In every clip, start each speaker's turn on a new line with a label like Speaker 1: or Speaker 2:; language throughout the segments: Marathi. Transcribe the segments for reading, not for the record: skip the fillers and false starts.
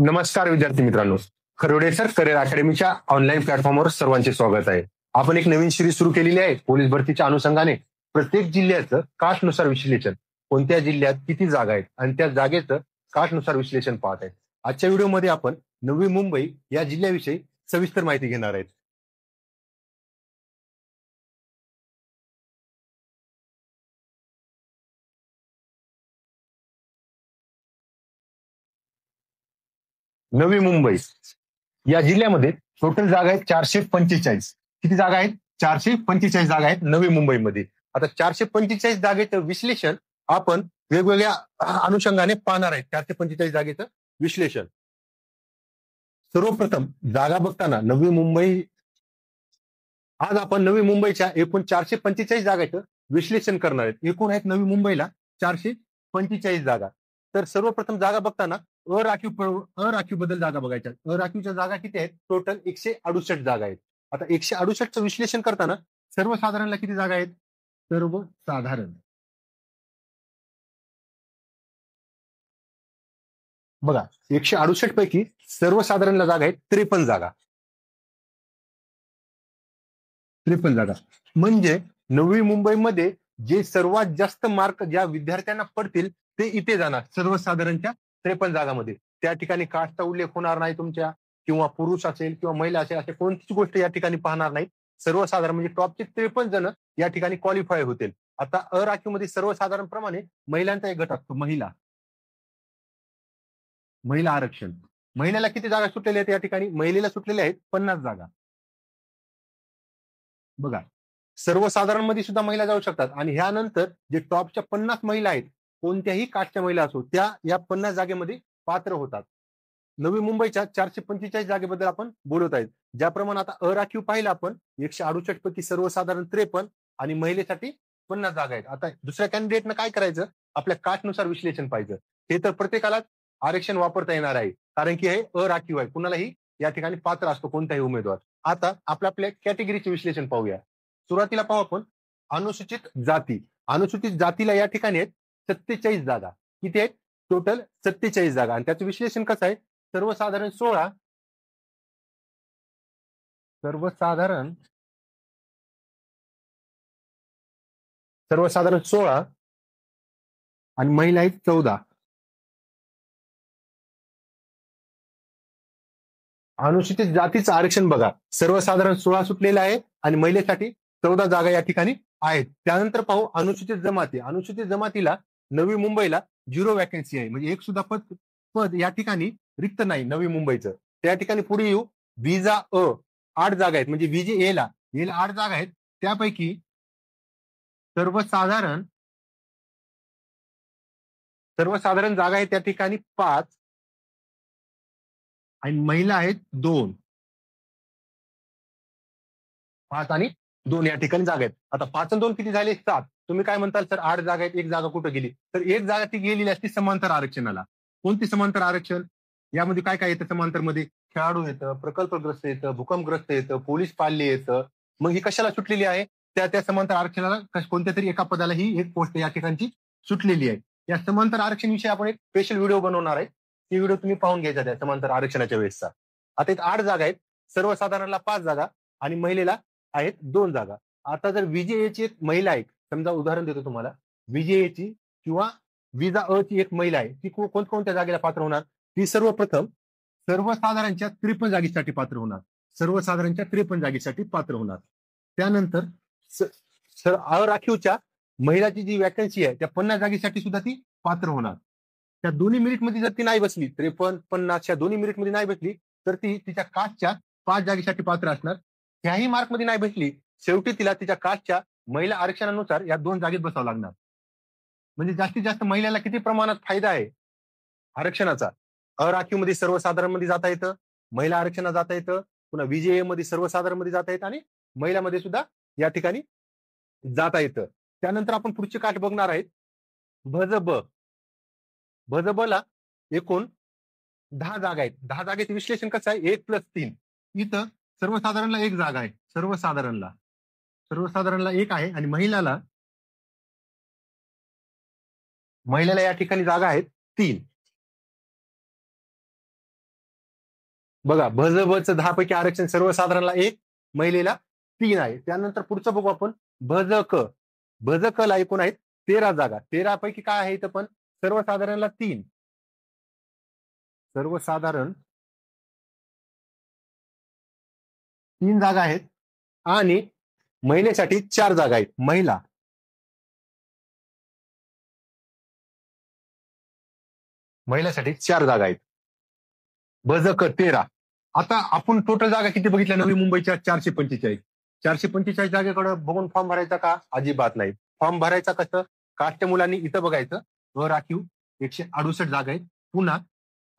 Speaker 1: नमस्कार विद्यार्थी मित्रांनो. खरोडेसर करिअर अकॅडमीच्या ऑनलाईन प्लॅटफॉर्मवर सर्वांचे स्वागत आहे. आपण एक नवीन सिरीज सुरू केलेली आहे पोलीस भरतीच्या अनुषंगाने. प्रत्येक जिल्ह्याचं कास्टनुसार विश्लेषण, कोणत्या जिल्ह्यात किती जागा आहेत आणि त्या जागेचं कास्टनुसार विश्लेषण पाहत आहे. आजच्या व्हिडिओमध्ये आपण नवी मुंबई या जिल्ह्याविषयी सविस्तर माहिती घेणार आहेत. नवी मुंबई या जिल्ह्यामध्ये टोटल जागा आहेत 445. किती जागा आहेत? 445 जागा आहेत नवी मुंबईमध्ये. आता 445 जागेचं विश्लेषण आपण वेगवेगळ्या अनुषंगाने पाहणार आहेत. 445 जागेचं विश्लेषण. सर्वप्रथम जागा बघताना नवी मुंबई, आज आपण नवी मुंबईच्या एकूण 445 जागेचं विश्लेषण करणार आहेत. एकूण आहेत नवी मुंबईला 445 जागा. तर सर्वप्रथम जागा बघताना अराखीव बद्दल जागा बघायच्या. अराखीवच्या जागा किती आहेत? टोटल 168 जागा आहेत. आता 168चं विश्लेषण करताना सर्वसाधारणला किती जागा आहेत? सर्वसाधारण बघा, 168 पैकी सर्वसाधारणला जागा आहेत 53 जागा. 53 जागा म्हणजे नवी मुंबईमध्ये जे सर्वात जास्त मार्क ज्या विद्यार्थ्यांना पडतील ते इथे जाणार. सर्वसाधारणच्या 53 जागामध्ये त्या ठिकाणी कास्टचा उल्लेख होणार नाही तुमच्या, किंवा पुरुष असेल किंवा महिला असेल, असे कोणतीच गोष्ट या ठिकाणी पाहणार नाही. सर्वसाधारण म्हणजे टॉपचे 53 जण या ठिकाणी क्वालिफाय होतील. आता अराखीवमध्ये सर्वसाधारण प्रमाणे महिलांचा एक गट असतो, महिला आरक्षण. महिलेला किती जागा सुटलेल्या आहेत या ठिकाणी? महिलेला सुटलेल्या आहेत 50 जागा. बघा, सर्वसाधारण मध्ये सुद्धा महिला जाऊ शकतात. आणि ह्यानंतर जे टॉपच्या 50 महिला आहेत, कोणत्याही कास्टच्या महिला असो, त्या या 50 जागेमध्ये पात्र होतात. नवी मुंबईच्या 445 जागेबद्दल आपण बोलत आहेत. ज्याप्रमाणे आता अराखीव पाहिलं आपण 168 पैकी सर्वसाधारण 53 आणि महिलेसाठी 50 जागा आहेत. आता दुसऱ्या कॅन्डिडेटनं काय करायचं? आपल्या कास्टनुसार विश्लेषण पाहिजे. हे तर प्रत्येकाला आरक्षण वापरता येणार आहे, कारण की हे अराखीव आहे. कुणालाही या ठिकाणी पात्र असतो कोणताही उमेदवार. आता आपल्या कॅटेगरीचे विश्लेषण पाहूया. सुरुवातीला पाहू आपण अनुसूचित जाती. अनुसूचित जातीला या ठिकाणी आहेत 47 जागा. किती आहेत? टोटल 47 जागा. आणि त्याचं विश्लेषण कसं आहे? सर्वसाधारण 16, सर्वसाधारण 16 आणि महिला आहेत 14. अनुसूचित जातीचं आरक्षण बघा, सर्वसाधारण 16 सुटलेलं आहे आणि महिलेसाठी 14 जागा या ठिकाणी आहेत. त्यानंतर पाहू अनुसूचित जमाती. अनुसूचित जमातीला नवी मुंबईला 0 वॅकन्सी आहे, म्हणजे एक सुद्धा पद या ठिकाणी रिक्त नाही नवी मुंबईचं. त्या ठिकाणी पुढे येऊ, विजा अ 8 जागा आहेत, म्हणजे विजे एला 8 जागा आहेत. त्यापैकी सर्वसाधारण जागा आहेत त्या ठिकाणी 5 आणि महिला आहेत 2. 5 आणि 2 या ठिकाणी जागा आहेत. आता 5 आणि 2 किती झाले? 7. तुम्ही काय म्हणताल सर, 8 जागा आहेत, एक जागा कुठं गेली? तर एक जागा ती गेलेली असती समांतर आरक्षणाला. कोणती समांतर आरक्षण? यामध्ये काय काय येतं समांतर मध्ये? खेळाडू येतं, प्रकल्पग्रस्त येतं, भूकंपग्रस्त येतं, पोलीस पाल्य येतं. मग ही कशाला सुटलेली आहे? त्या समांतर आरक्षणाला कोणत्या तरी एका पदाला ही एक पोस्ट या ठिकाणची सुटलेली आहे. या समांतर आरक्षण विषयी आपण एक स्पेशल व्हिडिओ बनवणार आहे. ती व्हिडिओ तुम्ही पाहून घ्यायचा त्या समांतर आरक्षणाच्या वेळेसचा. आता इथे 8 जागा आहेत, सर्वसाधारणला 5 जागा आणि महिलेला आहेत 2 जागा. आता जर विजेची एक महिला आहे, समजा उदाहरण देतो तुम्हाला, विजेची किंवा विजा अ ची एक महिला आहे, ती कोणत्या जागेला पात्र होणार? ती सर्वप्रथम सर्वसाधारणच्या 53 जागेसाठी पात्र होणार. सर्वसाधारणच्या 53 जागेसाठी पात्र होणार. त्यानंतर अराखीवच्या महिलाची जी वॅकन्सी आहे त्या 50 जागेसाठी सुद्धा ती पात्र होणार. त्या दोन्ही मेरिटमध्ये जर ती नाही बसली, 53 50 या दोन्ही मेरिटमध्ये नाही बसली, तर ती तिच्या कास्टच्या 5 जागेसाठी पात्र असणार. त्याही मार्कमध्ये नाही भेटली, शेवटी तिला तिच्या कास्टच्या महिला आरक्षणानुसार या 2 जागेत बसावं लागणार. म्हणजे जास्तीत जास्त महिलाला किती प्रमाणात फायदा आहे आरक्षणाचा? अराखीवमध्ये सर्वसाधारण मध्ये जाता येतं, महिला आरक्षणात जाता येतं, पुन्हा विजेए मध्ये सर्वसाधारण मध्ये जाता येतं आणि महिलामध्ये सुद्धा या ठिकाणी जाता येतं. त्यानंतर आपण पुढची काठ बघणार आहेत भजब. भजबला एकूण 10 जागा आहेत. 10 जागेचं विश्लेषण कसं आहे? 1+3. इथं सर्वसाधारणला 1 जागा आहे. सर्वसाधारणला 1 आहे आणि महिलाला या ठिकाणी जागा आहेत 3. बघा भजबचं 10 पैकी आरक्षण सर्वसाधारणला 1, महिलेला 3 आहे. त्यानंतर पुढचं बघू आपण भजक. भजकला एकूण आहेत 13 जागा. 13 पैकी काय आहे इथं पण सर्वसाधारणला 3, सर्वसाधारण 3 जागा आहेत आणि महिलेसाठी 4 जागा आहेत. महिलासाठी 4 जागा आहेत. भजक 13. आता आपण टोटल जागा किती बघितल्या नवी मुंबईच्या 445. 445 जागेकडे बघून फॉर्म भरायचा का? अजिबात नाही. फॉर्म भरायचा कसं? कास्ट मुलांनी इथं बघायचं राखीव 168 जागा आहेत. पुन्हा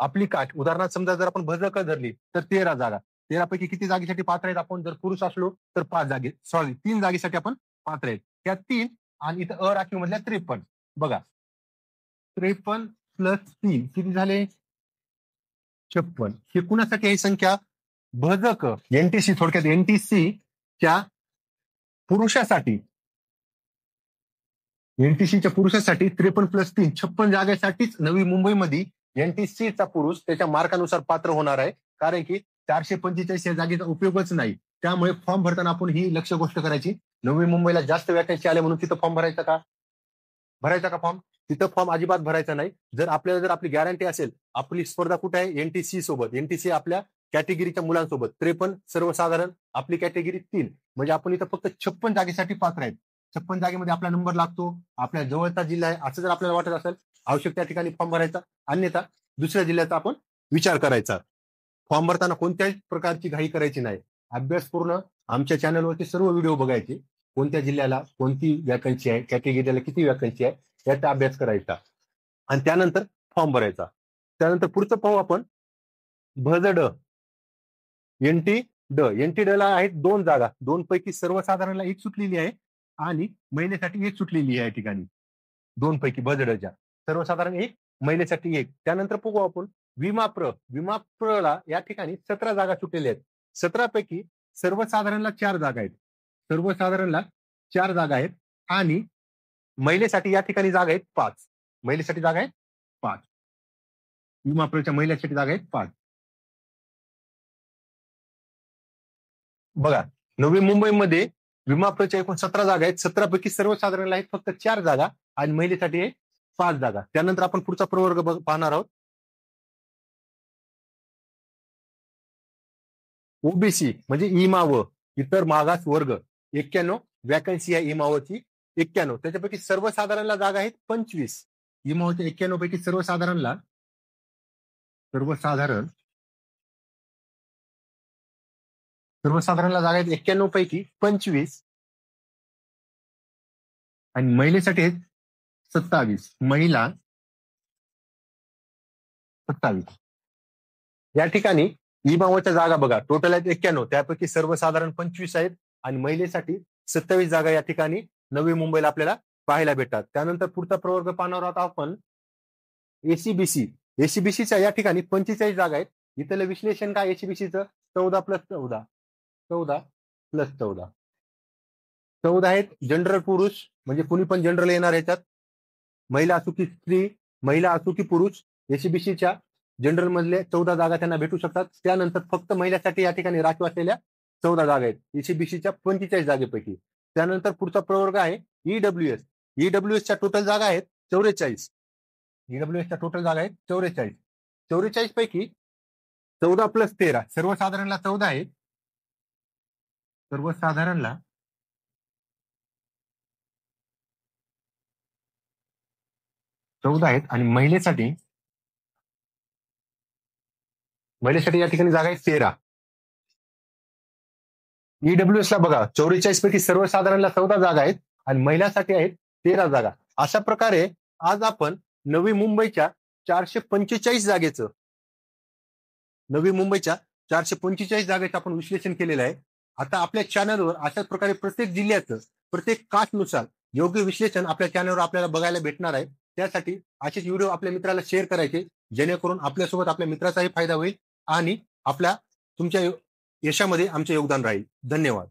Speaker 1: आपली कास्ट उदाहरणार्थ समजा जर आपण भजक धरली तर 13 जागा. 13 पैकी किती जागेसाठी पात्र आहेत आपण? जर पुरुष असलो तर 5 जागे, 3 जागेसाठी आपण पात्र आहेत. त्या 3 आणि इथं अराखीव मधल्या 53. बघा 53 प्लस 3 किती झाले? 56. हे कुणासाठी आहे संख्या? भजक एनटीसी, थोडक्यात एनटीसीच्या पुरुषासाठी, एनटीसीच्या पुरुषासाठी 53 प्लस 3 56 जागेसाठीच नवी मुंबईमध्ये एनटीसीचा पुरुष त्याच्या मार्कानुसार पात्र होणार आहे. कारण की 445 या जागेचा उपयोगच नाही. त्यामुळे फॉर्म भरताना आपण ही लक्ष गोष्ट करायची. नवी मुंबईला जास्त वॅकन्सी आल्या म्हणून तिथं फॉर्म भरायचा का? भरायचा का फॉर्म? तिथं फॉर्म अजिबात भरायचा नाही. जर आपली गॅरंटी असेल, आपली स्पर्धा कुठे आहे? एनटीसी सोबत. एनटीसी आपल्या कॅटेगरीच्या मुलांसोबत. 53 सर्वसाधारण, आपली कॅटेगरी 3. म्हणजे आपण इथं फक्त 56 जागेसाठी पात्र आहेत. 56 जागेमध्ये आपला नंबर लागतो, आपल्या जवळचा जिल्हा आहे असं जर आपल्याला वाटत असेल, आवश्यक त्या ठिकाणी फॉर्म भरायचा. अन्यथा दुसऱ्या जिल्ह्याचा आपण विचार करायचा. फॉर्म भरताना कोणत्याही प्रकारची घाई करायची नाही. अभ्यासपूर्ण आमच्या चॅनलवरती सर्व व्हिडिओ बघायचे. कोणत्या जिल्ह्याला कोणती वॅकन्सी आहे, कॅटेगरीला किती वॅकन्सी आहे याचा अभ्यास करायचा आणि त्यानंतर फॉर्म भरायचा. त्यानंतर पुढचं पाहू आपण भजड. एनटी ड ला आहेत 2 जागा. 2 पैकी सर्वसाधारणला 1 सुटलेली आहे आणि महिलेसाठी 1 सुटलेली आहे या ठिकाणी. 2 पैकी भजडच्या सर्वसाधारण 1, महिलेसाठी 1. त्यानंतर बघू आपण विमाप्र. विमाप्रला या ठिकाणी 17 जागा सुटलेल्या आहेत. 17 पैकी सर्वसाधारणला 4 जागा आहेत. सर्वसाधारणला 4 जागा आहेत आणि महिलेसाठी या ठिकाणी जागा आहेत 5. महिलेसाठी जागा आहेत 5. विमाप्रच्या महिलेसाठी जागा आहेत 5. बघा नवी मुंबईमध्ये विमाप्रच्या एकूण 17 जागा आहेत. 17 पैकी सर्वसाधारणला आहेत फक्त 4 जागा आणि महिलेसाठी आहे 5 जागा. त्यानंतर आपण पुढचा प्रवर्ग पाहणार आहोत. ओबीसी म्हणजे इमाव, इतर मागास वर्ग 91 वॅकन्सी आहे इमावची 91. त्याच्यापैकी सर्वसाधारणला जागा आहेत 25. इमावच्या 91 पैकी सर्वसाधारणला जागा आहेत 91 पैकी 25 आणि महिलेसाठी आहेत 27. महिला 27. या ठिकाणी इमावच्या जागा बघा टोटल आहेत 91. त्यापैकी सर्वसाधारण 25 आहेत आणि महिलेसाठी 27 जागा या ठिकाणी नवी मुंबईला आपल्याला पाहायला भेटतात. त्यानंतर पुढचा प्रवर्ग पाहणार आहोत आपण एसीबीसी. एसीबीसीच्या या ठिकाणी 45 जागा आहेत. इथलं विश्लेषण काय एसीबीसीचं? 14 प्लस 14, 14 प्लस 14, 14 आहेत जनरल पुरुष, म्हणजे कुणी पण जनरल येणार याच्यात. महिला असो की स्त्री, महिला असो की पुरुष, एसीबीसीच्या जनरल मधले 14 जागा त्यांना भेटू शकतात. त्यानंतर फक्त महिलांसाठी या ठिकाणी राखीव असलेल्या 14 जागा आहेत एसीबीसीच्या 45 जागेपैकी. त्यानंतर पुढचा प्रवर्ग आहे ईडब्ल्यूएस. ईडब्ल्यूएसच्या टोटल जागा आहेत 44. ईडब्ल्यूएसच्या टोटल जागा आहेत 44. 44 पैकी 14 प्लस 13 सर्वसाधारणला 14 आहेत. सर्वसाधारणला 14 आहेत आणि महिलेसाठी या ठिकाणी जागा आहेत 13. ईडब्ल्यूएस ला बघा 44 पैकी सर्वसाधारणला 14 जागा आहेत आणि महिलांसाठी आहेत 13 जागा. अशा प्रकारे आज आपण नवी मुंबईच्या 445 जागेचं आपण विश्लेषण केलेलं आहे. आता आपल्या चॅनलवर अशाच प्रकारे प्रत्येक जिल्ह्याचं प्रत्येक कास्टनुसार योग्य विश्लेषण आपल्या चॅनलवर आपल्याला बघायला भेटणार आहे. त्यासाठी असेच व्हिडिओ आपल्या मित्राला शेअर करायचे, जेणेकरून आपल्यासोबत आपल्या मित्राचाही फायदा होईल आणि तुमच्या यशामध्ये आमचे योगदान राहील. धन्यवाद.